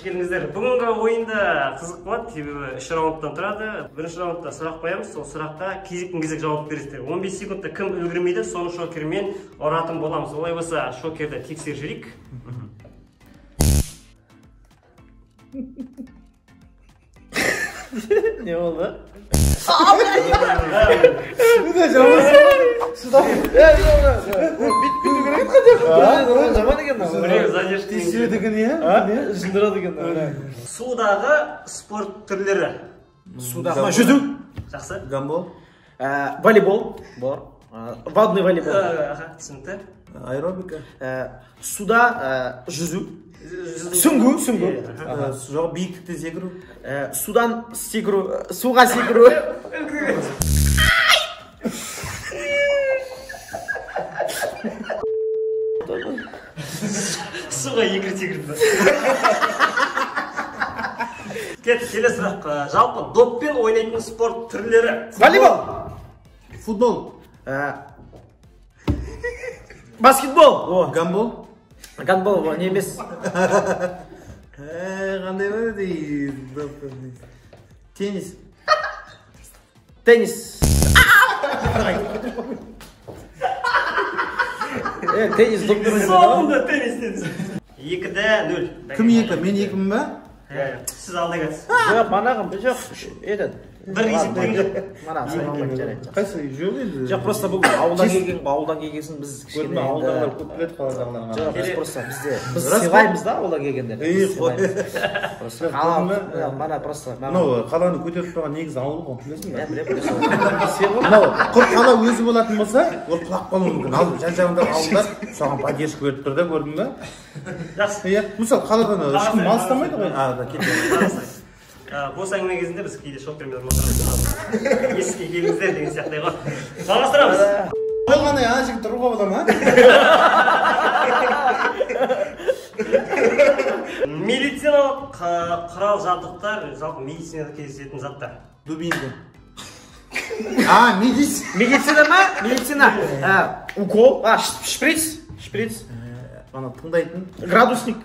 келдіңіздер. Бүгінгі ойында қызық болады, себебі 3 раундтан тұрады. Бірінші раундта сұрақ қоямыз, сол сұраққа кезектен-кезек жауап бересіздер. 15 секундта кім үлгермейді, соны шокермен ұратын боламыз. Олай болса, шокерді тексеріп жіберейік. Не болды? Судағы спорт түрлері. Судағы жүзу. Жақсы. Гандбол. Волейбол. Водный волейбол. Түсінікті. Аэробика. Суда жүзу. Сүңгу. Жоқ, биіктікте секіру. Судан секіру, суға секіру. Суға секірді. Келесі сұрақ. Жалпы доппен ойнайтын спорт түрлері. Волейбол. Футбол. Баскетбол. Гандбол. Гандбол не емес. Қандай бар дейді? Теннис. Теннис. Теннис доппен Соңында теннис дедіңіз. 2-0. Кім екі? Мен екімін ба? Сіз алда кетсіз. Жоқ, манағым, жоқ, Бір есептеген жоқ. Қайсы жоқ енді? Жоқ, просто бұл ауылдан келгенсін біз көрдің бе, ауылдағылар көп біледі қаладағыларға. Жоқ, біз просто біз сыйлаймыз да ауылдан келгендерді. Мана просто мынау қаланы көтеріп тұрған негізі ауыл ғой, білесің бе? Білесің. Мынау құр қала өзі болатын болса, ол құлап қалуы мүмкін. Ал жан-жағындағы ауылдар соған поддержка беріп тұр да, көрдің бе? Жақсы. Мысалы қаладан ешкім мал ұстамайды ғой. Бос әңгіме кезінде біз кейде шокермен отырамыз. Есікке келіңіздер деген сияқты ғой. Жалғастырамыз. Қойғандай ана жігіт тұруға бола ма? Медициналық құрал жабдықтар, жалпы медицинада кездесетін заттар. Дубинка. Медицина ма? Медицина. Укол, шприц. Ана тыңдайтын. Градусник.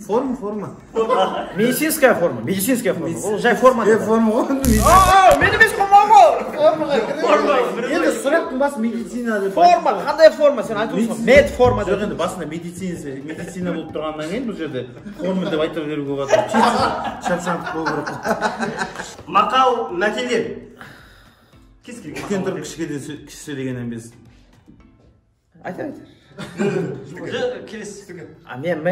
Форма. Медицинская форма. Ол жай форма. Форма ғой. Мен емес форма ғой. Енді сұрақтың басы медицина. Форма, қандай форма? Сен айтып отырсың. Мед форма. Жоқ, енді басында медицина болып тұрғаннан кейін бұл жерде форма деп айта беруге болады. Шапшаңдық болу керек. Мақал мәтелдер. Үлкен тұрып кішісі дегеннен біз. Айта. Келесі. Мен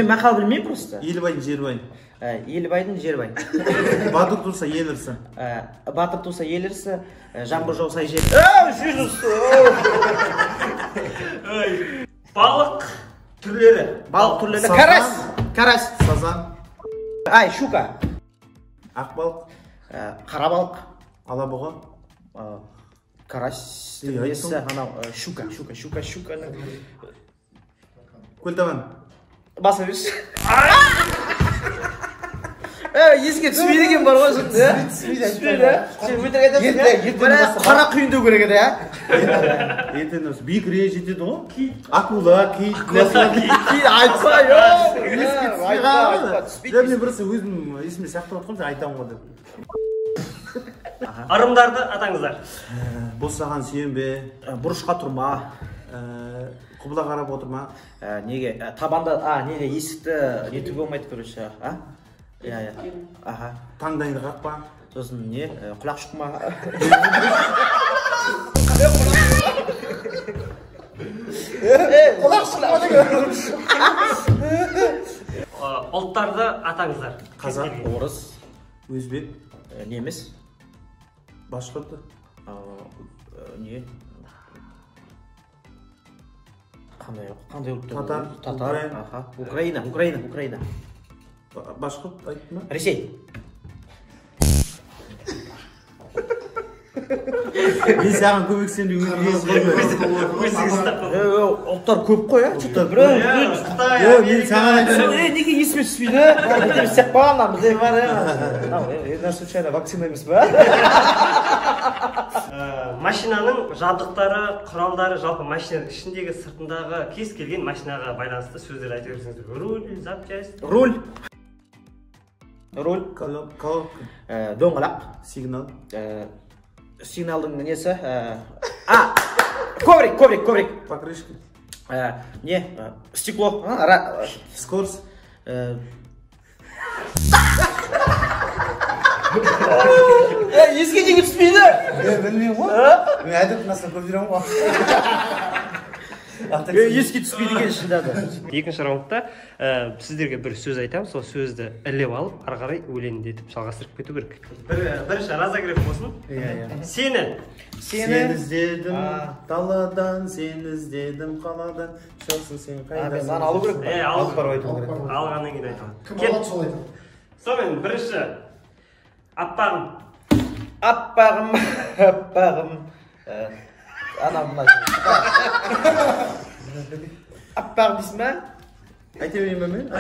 мақал білмеймін просто. Елбайдың жербай. Елбайдың жербай. Батыр тұрса ел ырсы. Батыр тұрса ел ырсы, жаңбыр жауса жел. Балық түрлері. Карась. Сазан. Щука. Ақбалық. Қара балық. Алабұға. Карась. Щука. Көлтабан. Баса берші. Еске түспейді екен бар ғой жұрт. Түспейді. Сен өтірік айтасың. Қара құйындау керек еді, ә? Ертең осы бекіре жетеді ғой. Акула, кит. Айтпа, Мен бірісі өзім есіме сақтап отқым, сен айтамын ғой деп. Ырымдарды атаңыздар. Босаған сүйенбе. Бұрышқа тұрма. Құбыла қарап отырма. Неге? Табанда, неге есікті нетуге болмайды, көрші. Таңдайыңды қақпа. Сосын не? Құлақ шықма. Құлақ шықма. Ұлттарды атаңыздар. Қазақ, орыс, өзбек, неміс, башқұрты. не? Қандай ұлттар? Татар, Украина. Башқұрт айтты ма? Ресей. Мен саған көмексем де ұлттар көп қой, ә? Мен саған айтам. Неге есіме түспейді? Біз сәк бағаннан бізде бар, ә? Случайно вакцина емес ба? машинаның жабдықтары, құралдары, жалпы машинаның ішіндегі сыртындағы кез келген машинаға байланысты сөздер айта берсеңіздер. Руль, запчасть. Руль. Коробка. Доңғалақ. Сигнал. Сигналдың несі? Коврик. Покрышка. Не? Стекло. Скорость. Еске неге түспейді? Білмеймін ғой. Мен әдет насыл көп жүремін ғой. Еске түспейді екен шынында. Екінші раундта сіздерге бір сөз айтамын, сол сөзді ілеп алып, ары қарай өлеңдетіп жалғастырып кету керек. Бірінші разогрев болсын. Сені іздедім даладан, сені іздедім қаладан. Жоқсың сен қайдасың? Мен нан алу керек. Алып барып айту керек. алғаннан кейін айтамын. Кім алады сол айтады. Сонымен бірінші аппағым. Аппағым. Ана мына. Аппағым дейсің ба? Айта берейін ба мен?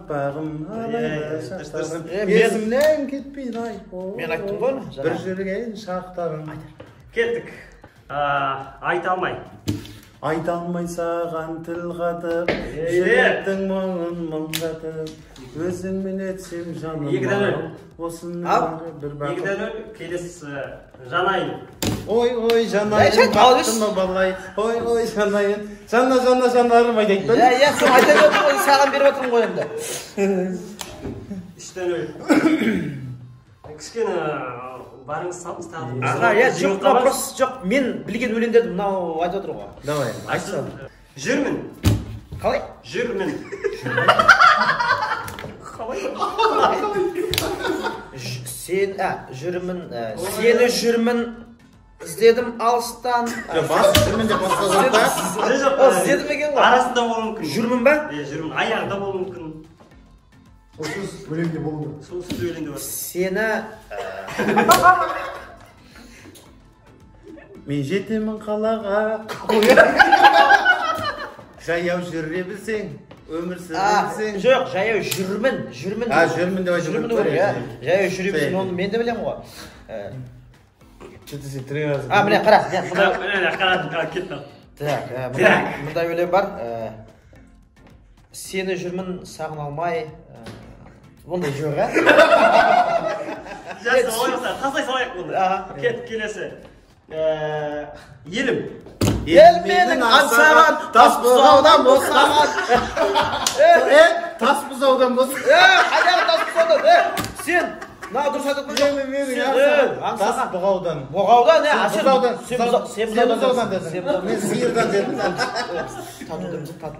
Аппағым, есімнен кетпейді ай. Мен айттым ғой. Бір жүрген шақтарым. Кеттік. Айта алмай. Айта алмай саған тіл қатып, жүректің мұңын мұң қатып, өзіңмен етсем жаным. Екіден келесі жанайын. Ой, жанайын, бақтыма балай. Ой, жанайын, жанарым айтайын бәлі. Соны айта беріп отырмын, саған беріп отырмын ғой енді. Іштен өл. Кішкені барыңыз салыңыз тағы. Жоқ, мен білген өлеңдерді мынау айтып отыр ғой. Давай, айтса. Жүрмін. Қалай? Жүрмін. Сені жүрмін, іздедім алыстан. Жүрмін деп басталғанда. Іздедім екен ғой. Арасында болуы мүмкін. Жүрмін ба? Жүрмін. Аяғында болуы мүмкін. Ол сөз өлеңде болуы. Сол сөз өлеңде бар. Сені... Мен жетемін қалаға. Жаяу жүре білсең, өмір сүре білсең. Жоқ, жаяу жүрмін. Жүрмін деп айтып жүрмін. Жаяу жүре білсең, оны мен де білем ғой. Сен три раза. Міне, қара. Қара, кетті. Мұндай өлең бар. Сені жүрмін сағын алмай. Бұндай жоқ, Жақсы, тастай салайық бұнды. Келесі. Елім. Ел менің аңсаған, тас бұзаудан босаған. Тас бұзаудан босаған. Қайдағы тас бұзаудан? Сен, дұрыс айтып тұрсың. Тас бұғаудан. Бұғаудан, Сен бұзаудан дедім. Мен сиырдан дедім. Тату.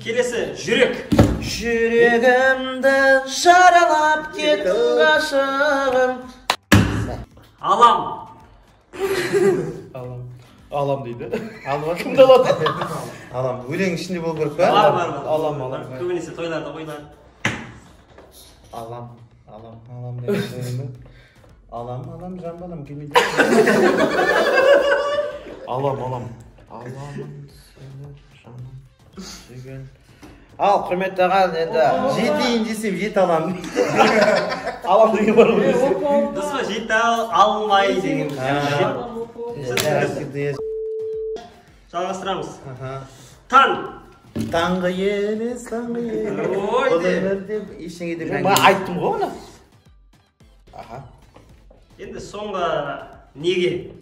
Келесі, жүрек. Жүрегімді жаралап кеттің ғашығым. Алам. Алам дейді. Кімді алады? Алам. Өлең ішінде бол керек па? Алам. Көбінесе тойларда қойылады. Алам деп сөйлеймін. Алам, жан балам келмейді. Алам. Сені жаным сүйген. Ал, құрметті ағаң, енді Жетейін десем, жет алам. алам деген бар ғой. Дұрыс па, жетті алмай деген. Жалғастырамыз. Таңғы емес. Ой де. Ештеңе деп Мен айттым ғой оны. Енді соңғы неге?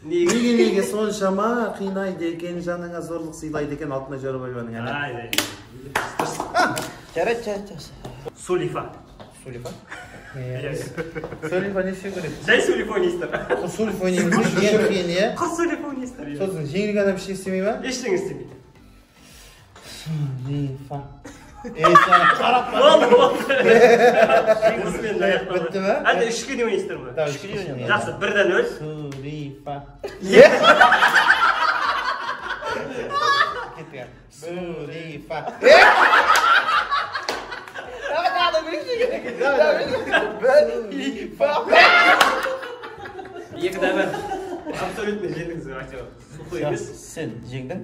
Неге соншама қинайды екен, жаныңа зорлық сыйлайды екен, Алтынай Жорабаеваның әні. Жарайды. Сулифа. Сулифа не істеу керек? Жай сулифонистер. Сульфонинг ең қиын, иә? Қыз сулифонистер. Сосын жеңіл адам ештеңе істемей ма? Ештеңе істемейді. Сулифа. Қарап болды. Бітті ма? Әлде үшке де ойнайсыздар ма? Жақсы, бірден өл. Сулифа. Сулифа. Екі дәмі абсолютно жеңдіңіз. Сухой емес. Сен жеңдің.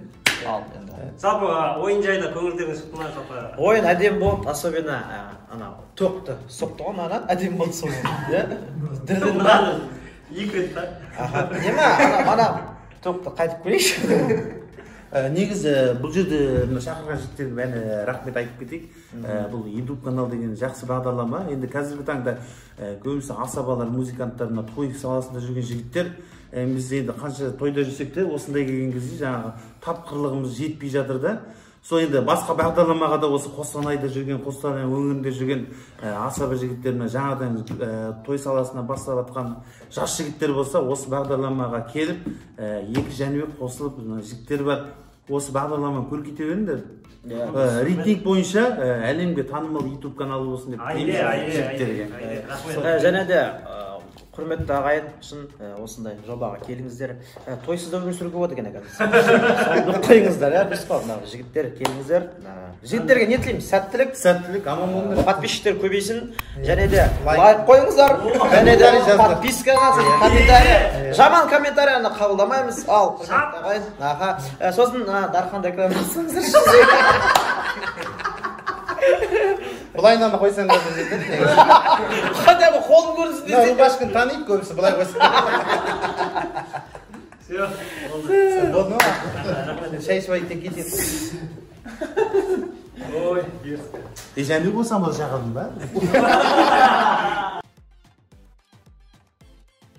Ал енді. Жалпы ойын жайда көңілдеріңіз шықты ма жалпы? Ойын әдемі болды, особенно ана тоқты соқты ғой маған әдемі болды сол. Иә? Дірдін Екі рет та. Аха. Неме ана тоқты қайтып көрейікші. Негізі бұл жерде шақырған жігіттерге бәріне рахмет айтып кетейік. Бұл YouTube канал деген жақсы бағдарлама. Енді қазіргі таңда көбісі асабалар, музыканттар, той саласында жүрген жігіттер. Біз енді қанша тойда жүрсек те осындай келген кезде жаңағы тапқырлығымыз жетпей жатыр да. Сол енді басқа бағдарламаға да осы Қостанайда жүрген, Қостанай өңірінде жүрген асаба жігіттеріне жаңадан той саласына бастап жатқан жас жігіттер болса, осы бағдарламаға келіп, екі Жәнібек қосылып, жігіттер бар. Осы бағдарламаны көркейте беріңдер. Рейтинг бойынша әлемге танымал YouTube каналы болсын деп тілейміз. Және де құрметті ағайын үшін осындай жобаға келіңіздер. Тойсыз да өмір сүруге болады екен қазір. Соны қойыңыздар, дұрыс па? Жігіттер келіңіздер. Жігіттерге не тілейміз? Сәттілік, аман болыңдар. Подписчиктер көбейсін. Және де лайк қойыңыздар. Және де подпискаңыз, комментарий. Жаман комментарияны қабылдамаймыз. Ал, құрметті ағайын. Сосын Дарханды экранға алсаңыздар. Бұлайнаны қойсаңдар да жетеді. Қандай бұл қолын көрінсін десе. Рубашканы таниды көбісі, бұлай қойсын. Все, болды ма? Шай ішіп тек кетеді. ой, дерзко. Жәнібек болсам ол шақырдың ба?